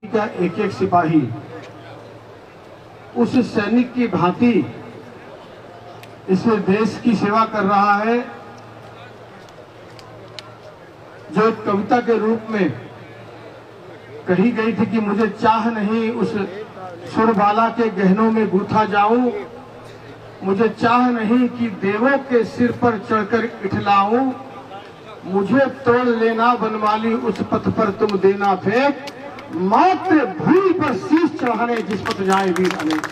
का एक एक सिपाही उस सैनिक की भांति इस देश की सेवा कर रहा है जो एक कविता के रूप में कही गई थी कि मुझे चाह नहीं उस सुरबाला के गहनों में गूथा जाऊं, मुझे चाह नहीं कि देवों के सिर पर चढ़कर इठलाऊं, मुझे तोड़ लेना बनमाली उस पथ पर तुम देना फेंक, मात्र भूमि पर शीश चढ़ाने जिस पथ जाए वीर अनेक।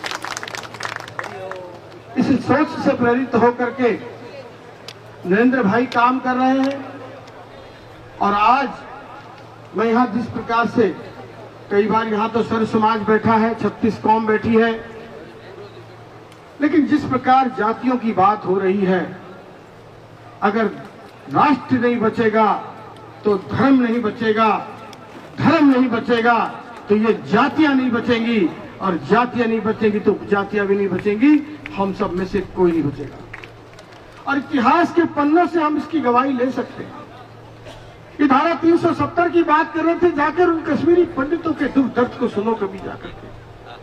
इस सोच से प्रेरित होकर के नरेंद्र भाई काम कर रहे हैं और आज मैं यहाँ जिस प्रकार से कई बार यहाँ तो सर्व समाज बैठा है, 36 कौम बैठी है, लेकिन जिस प्रकार जातियों की बात हो रही है, अगर राष्ट्र नहीं बचेगा तो धर्म नहीं बचेगा, धर्म नहीं बचेगा तो ये जातियां नहीं बचेंगी और जातियां नहीं बचेंगी तो जातियां भी नहीं बचेंगी, हम सब में से कोई नहीं बचेगा। और इतिहास के पन्नों से हम इसकी गवाही ले सकते हैं। ये धारा 370 की बात कर रहे थे, जाकर उन कश्मीरी पंडितों के दुख दर्द को सुनो कभी जाकर के,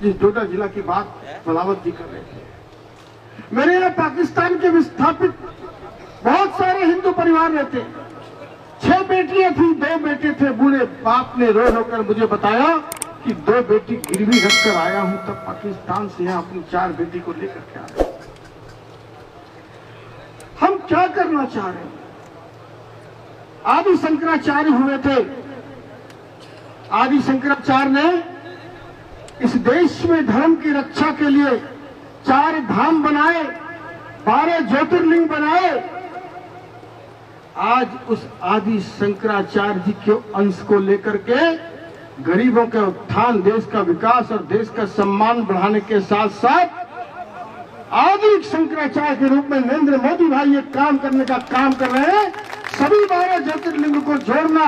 जिस डोडा जिला की बात बलावत जी कर रहे थे। मेरे यहाँ पाकिस्तान के विस्थापित बहुत सारे हिंदू परिवार रहते, 6 बेटियां थी, 2 बेटे थे। बूढ़े बाप ने रो होकर मुझे बताया कि 2 बेटी गिरवी रखकर आया हूं, तब पाकिस्तान से यहाँ अपनी 4 बेटी को लेकर के आया। हम क्या करना चाह रहे हैं? आदि शंकराचार्य हुए थे, आदि शंकराचार्य ने इस देश में धर्म की रक्षा के लिए 4 धाम बनाए, 12 ज्योतिर्लिंग बनाए। आज उस आदि शंकराचार्य जी के अंश को लेकर के गरीबों का उत्थान, देश का विकास और देश का सम्मान बढ़ाने के साथ साथ आदि शंकराचार्य के रूप में नरेंद्र मोदी भाई ये काम करने का काम कर रहे हैं। सभी 12 ज्योतिर्लिंग को जोड़ना,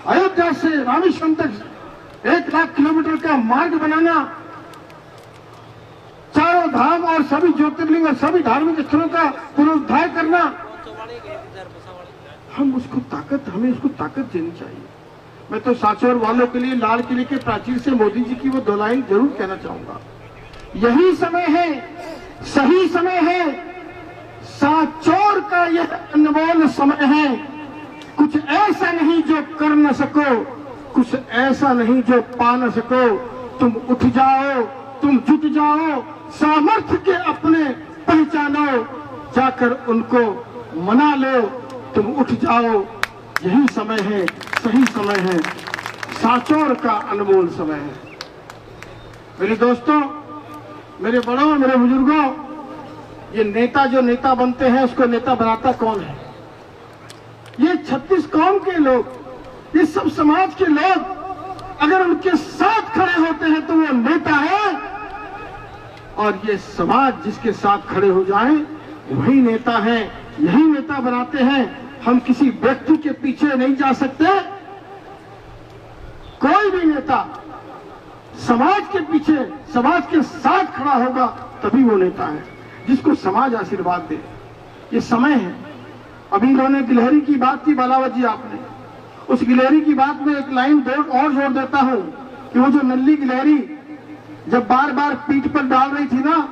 अयोध्या से रामेश्वरम तक 1 लाख किलोमीटर का मार्ग बनाना, चारों धाम और सभी ज्योतिर्लिंग और सभी धार्मिक स्थलों का पुनरुद्धार करना, हमें उसको ताकत देनी चाहिए। मैं तो सांचौर वालों के लिए लाल किले के प्राचीर से मोदी जी की वो 2 लाइन जरूर कहना चाहूंगा। यही समय है, सही समय है, सांचौर का यह अनमोल समय है। कुछ ऐसा नहीं जो कर न सको, कुछ ऐसा नहीं जो पा न सको। तुम उठ जाओ, तुम जुट जाओ, सामर्थ्य के अपने पहचानो, जाकर उनको मना लो। तुम उठ जाओ, यही समय है, सही समय है, सांचौर का अनमोल समय है। मेरे दोस्तों, मेरे बड़ों, मेरे बुजुर्गों, ये नेता जो नेता बनते हैं उसको नेता बनाता कौन है? ये 36 कौम के लोग, ये सब समाज के लोग अगर उनके साथ खड़े होते हैं तो वो नेता है, और ये समाज जिसके साथ खड़े हो जाए वही नेता है, यही नेता बनाते हैं। हम किसी व्यक्ति के पीछे नहीं जा सकते। कोई भी नेता समाज के पीछे, समाज के साथ खड़ा होगा तभी वो नेता है जिसको समाज आशीर्वाद दे। ये समय है। अभी इन्होंने गिलहरी की बात की, बालावत जी आपने, उस गिलहरी की बात में एक लाइन और जोड़ देता हूं कि वो जो नल्ली गिलहरी जब बार बार पीठ पर डाल रही थी ना,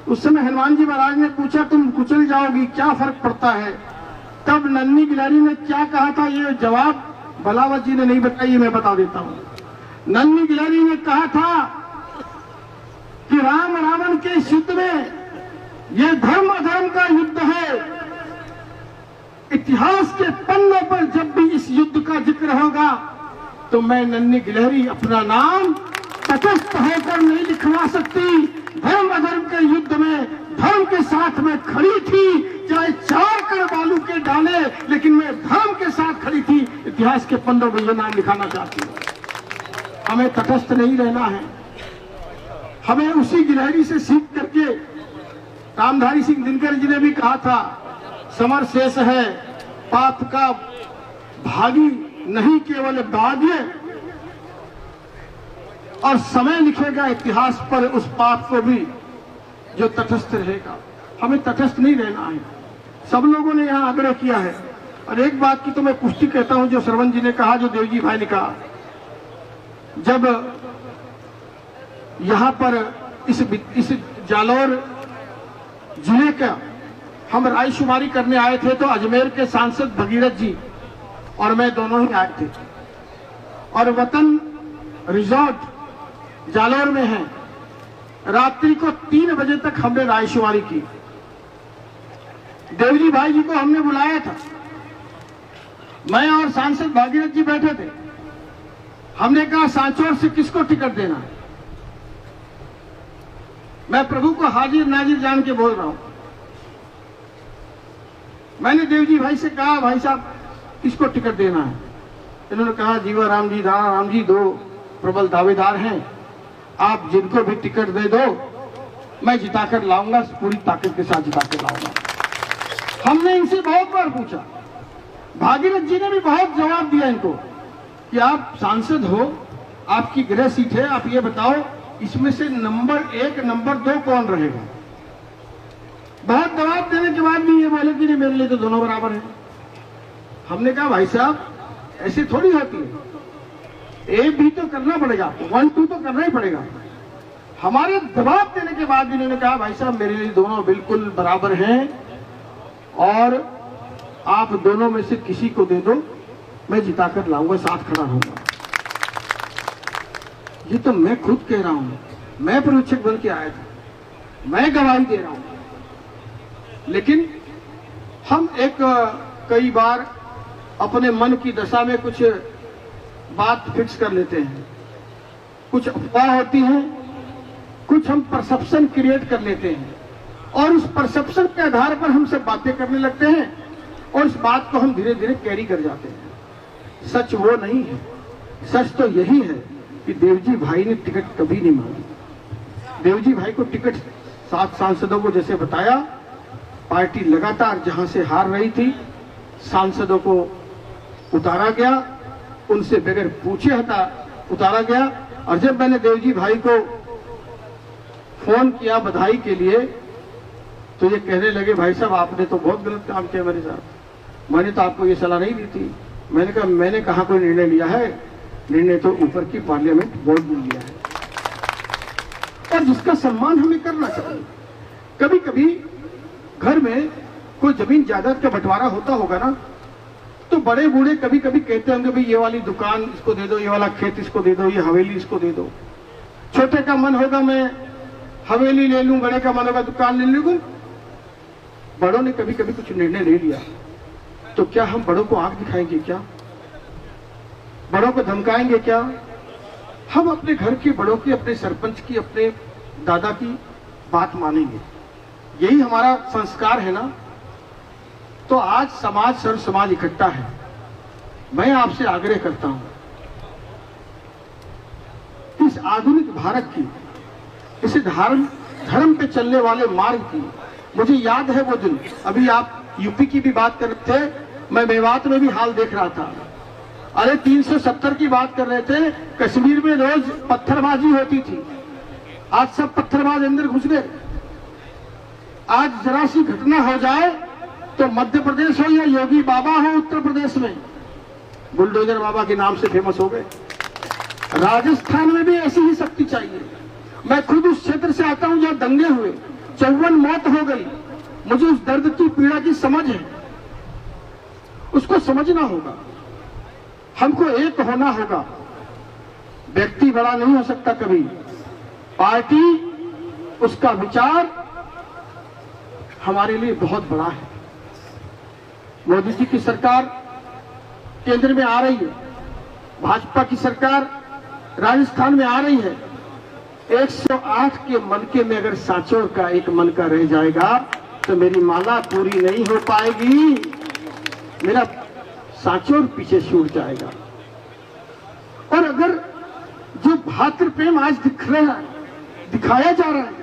उस समय हनुमान जी महाराज ने पूछा तुम कुचल जाओगी, क्या फर्क पड़ता है? तब नन्ही गिलहरी ने क्या कहा था, ये जवाब बलावत जी ने नहीं बताया, मैं बता देता हूं। नन्ही गिलहरी ने कहा था कि राम रावण के युद्ध में यह धर्म अधर्म का युद्ध है। इतिहास के पन्नों पर जब भी इस युद्ध का जिक्र होगा तो मैं नन्ही गिलहरी अपना नाम तटस्थ होकर नहीं लिखवा सकती। धर्म अधर्म के युद्ध में धर्म के साथ में खड़ी थी, चाहे 4 कण बालू के डाले, लेकिन मैं धर्म के साथ खड़ी थी। इतिहास के पन्नों में यह नाम लिखाना चाहती हूँ। हमें तटस्थ नहीं रहना है। हमें उसी गिलहरी से सीख करके रामधारी सिंह दिनकर जी ने भी कहा था, समर शेष है पाप का भागी नहीं केवल भाग्य, और समय लिखेगा इतिहास पर उस पाप को भी जो तटस्थ रहेगा। हमें तटस्थ नहीं रहना है। सब लोगों ने यहाँ आग्रह किया है। और एक बात की तो मैं पुष्टि कहता हूं जो श्रवण जी ने कहा, जो देवजी भाई ने कहा, जब यहां पर इस जालौर जिले का हम रायशुमारी करने आए थे तो अजमेर के सांसद भगीरथ जी और मैं दोनों ही आए थे और वतन रिजॉर्ट जालौर में है। रात्रि को 3 बजे तक हमने रायशुमारी की। देवजी भाई जी को हमने बुलाया था, मैं और सांसद भागीरथ जी बैठे थे। हमने कहा सांचौर से किसको टिकट देना है। मैं प्रभु को हाजिर नाजिर जान के बोल रहा हूं। मैंने देवजी भाई से कहा भाई साहब किसको टिकट देना है। इन्होंने कहा जीवा राम जी, दारा राम जी 2 प्रबल दावेदार हैं, आप जिनको भी टिकट दे दो मैं जिताकर लाऊंगा, पूरी ताकत के साथ जिताकर लाऊंगा। हमने इनसे बहुत बार पूछा, भागीरथ जी ने भी बहुत जवाब दिया इनको कि आप सांसद हो, आपकी गृह सीट है, आप ये बताओ इसमें से नंबर 1 नंबर 2 कौन रहेगा। बहुत दबाव देने के बाद भी ये बोले कि नहीं मेरे लिए तो दोनों बराबर हैं। हमने कहा भाई साहब ऐसे थोड़ी होती है, ए बी तो करना पड़ेगा, 1 2 तो करना ही पड़ेगा। हमारे दबाव देने के बाद भी इन्होंने कहा भाई साहब मेरे लिए दोनों बिल्कुल बराबर हैं और आप दोनों में से किसी को दे दो, मैं जिताकर लाऊंगा, साथ खड़ा रहूंगा। ये तो मैं खुद कह रहा हूं, मैं पर्यवेक्षक बन के आया था, मैं गवाही दे रहा हूं। लेकिन हम कई बार अपने मन की दशा में कुछ बात फिक्स कर लेते हैं, कुछ अफवाह होती है, कुछ हम परसेप्शन क्रिएट कर लेते हैं और उस परसेप्शन के आधार पर हम सब बातें करने लगते हैं और इस बात को हम धीरे धीरे कैरी कर जाते हैं। सच वो नहीं है, सच तो यही है कि देवजी भाई ने टिकट कभी नहीं मांगी। देवजी भाई को टिकट 7 सांसदों को जैसे बताया, पार्टी लगातार जहां से हार रही थी सांसदों को उतारा गया, उनसे बगैर पूछे उतारा गया। और जब मैंने देवजी भाई को फोन किया बधाई के लिए तो ये कहने लगे भाई साहब आपने तो बहुत गलत काम किया मेरे साथ, मैंने तो आपको ये सलाह नहीं दी थी। मैंने कहा कोई निर्णय लिया है, निर्णय तो ऊपर की पार्लियामेंट बोर्ड ने लिया है और जिसका सम्मान हमें करना चाहिए। कभी कभी घर में कोई जमीन जायदाद का बंटवारा होता होगा ना, तो बड़े बूढ़े कभी कभी कहते होंगे भाई ये वाली दुकान इसको दे दो, ये वाला खेत इसको दे दो, ये हवेली इसको दे दो। छोटे का मन होगा मैं हवेली ले लूं, बड़े का मन होगा दुकान ले लूं। बड़ों ने कभी कभी कुछ निर्णय ले लिया तो क्या हम बड़ों को आंख दिखाएंगे क्या, बड़ों को धमकाएंगे क्या? हम अपने घर के बड़ों की, अपने सरपंच की, अपने दादा की बात मानेंगे, यही हमारा संस्कार है ना। तो आज समाज, सर्व समाज इकट्ठा है। मैं आपसे आग्रह करता हूं, इस आधुनिक भारत की, इस धर्म पे चलने वाले मार्ग की, मुझे याद है वो दिन, अभी आप यूपी की भी बात कर रहे थे, मैं मेवात में भी हाल देख रहा था। अरे 370 की बात कर रहे थे, कश्मीर में रोज पत्थरबाजी होती थी, आज सब पत्थरबाज अंदर घुस गए। आज जरा सी घटना हो जाए तो मध्य प्रदेश हो या योगी बाबा हो उत्तर प्रदेश में, बुलडोजर बाबा के नाम से फेमस हो गए। राजस्थान में भी ऐसी ही शक्ति चाहिए। मैं खुद उस क्षेत्र से आता हूं जहां दंगे हुए, 54 मौत हो गई। मुझे उस दर्द की, पीड़ा की समझ है, उसको समझना होगा, हमको एक होना होगा। व्यक्ति बड़ा नहीं हो सकता कभी, पार्टी, उसका विचार हमारे लिए बहुत बड़ा है। मोदी जी की सरकार केंद्र में आ रही है, भाजपा की सरकार राजस्थान में आ रही है। 108 के मनके में अगर सांचौर का एक मनका रह जाएगा तो मेरी माला पूरी नहीं हो पाएगी, मेरा सांचौर पीछे छूट जाएगा। और अगर जो भातृ प्रेम आज दिखाया जा रहा है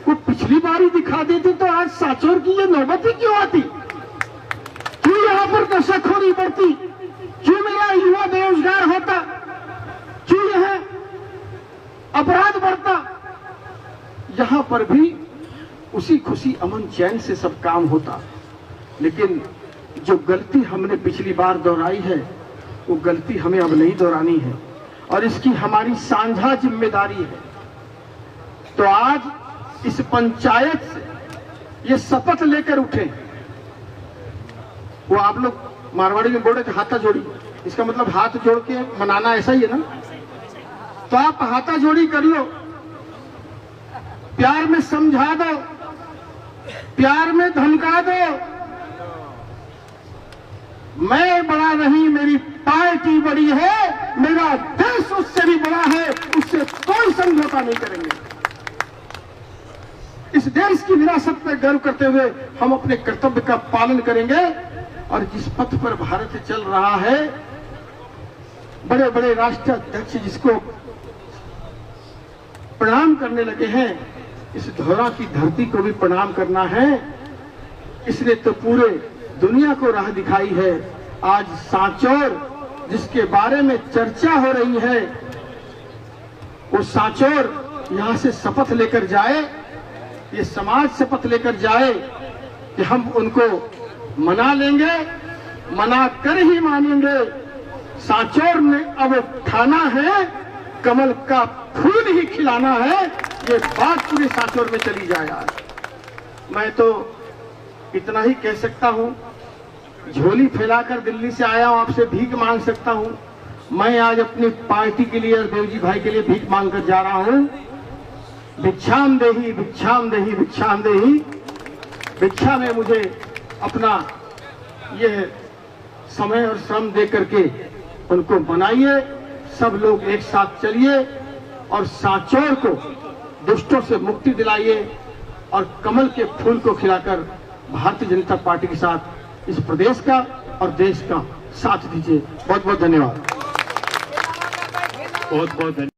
वो पिछली बार ही दिखा देते तो आज सांचौर की ये नौबत ही क्यों आती? क्यों यहां पर दशखोरी बढ़ती? क्यों मेरा युवा बेरोजगार होता? क्यों यह अपराध बढ़ता? यहां पर भी उसी खुशी, अमन, चैन से सब काम होता। लेकिन जो गलती हमने पिछली बार दोहराई है वो गलती हमें अब नहीं दोहरानी है। और इसकी हमारी साझा जिम्मेदारी है। तो आज इस पंचायत से ये शपथ लेकर उठे। वो आप लोग मारवाड़ी में बोल रहे थे हाथा जोड़ी, इसका मतलब हाथ जोड़ के मनाना, ऐसा ही है ना। तो आप हाथा जोड़ी कर लो, प्यार में समझा दो, प्यार में धमका दो। मैं बड़ा नहीं, मेरी पार्टी बड़ी है, मेरा देश उससे भी बड़ा है, उससे कोई समझौता नहीं करेंगे। इस देश की विरासत पर गर्व करते हुए हम अपने कर्तव्य का पालन करेंगे। और जिस पथ पर भारत चल रहा है, बड़े बड़े राष्ट्राध्यक्ष जिसको प्रणाम करने लगे हैं, इस धौरा की धरती को भी प्रणाम करना है। इसने तो पूरे दुनिया को राह दिखाई है। आज सांचौर जिसके बारे में चर्चा हो रही है, वो सांचौर यहां से शपथ लेकर जाए, ये समाज शपथ लेकर जाए कि हम उनको मना लेंगे, मना कर ही मानेंगे। सांचौर ने अब खाना है, कमल का फूल ही खिलाना है, ये बात पूरे सांचौर में चली जाए। आज मैं तो इतना ही कह सकता हूं, झोली फैलाकर दिल्ली से आया हूं, आपसे भीख मांग सकता हूं। मैं आज अपनी पार्टी के लिए और देवजी भाई के लिए भीख मांग कर जा रहा हूं। भिक्षाम देही, भिक्षाम देही, भिक्षाम देही। भिक्षा में मुझे अपना यह समय और श्रम दे करके उनको बनाइए। सब लोग एक साथ चलिए और सांचौर को दुष्टों से मुक्ति दिलाइए और कमल के फूल को खिलाकर भारतीय जनता पार्टी के साथ इस प्रदेश का और देश का साथ दीजिए। बहुत बहुत धन्यवाद। बहुत बहुत धन्यवाद।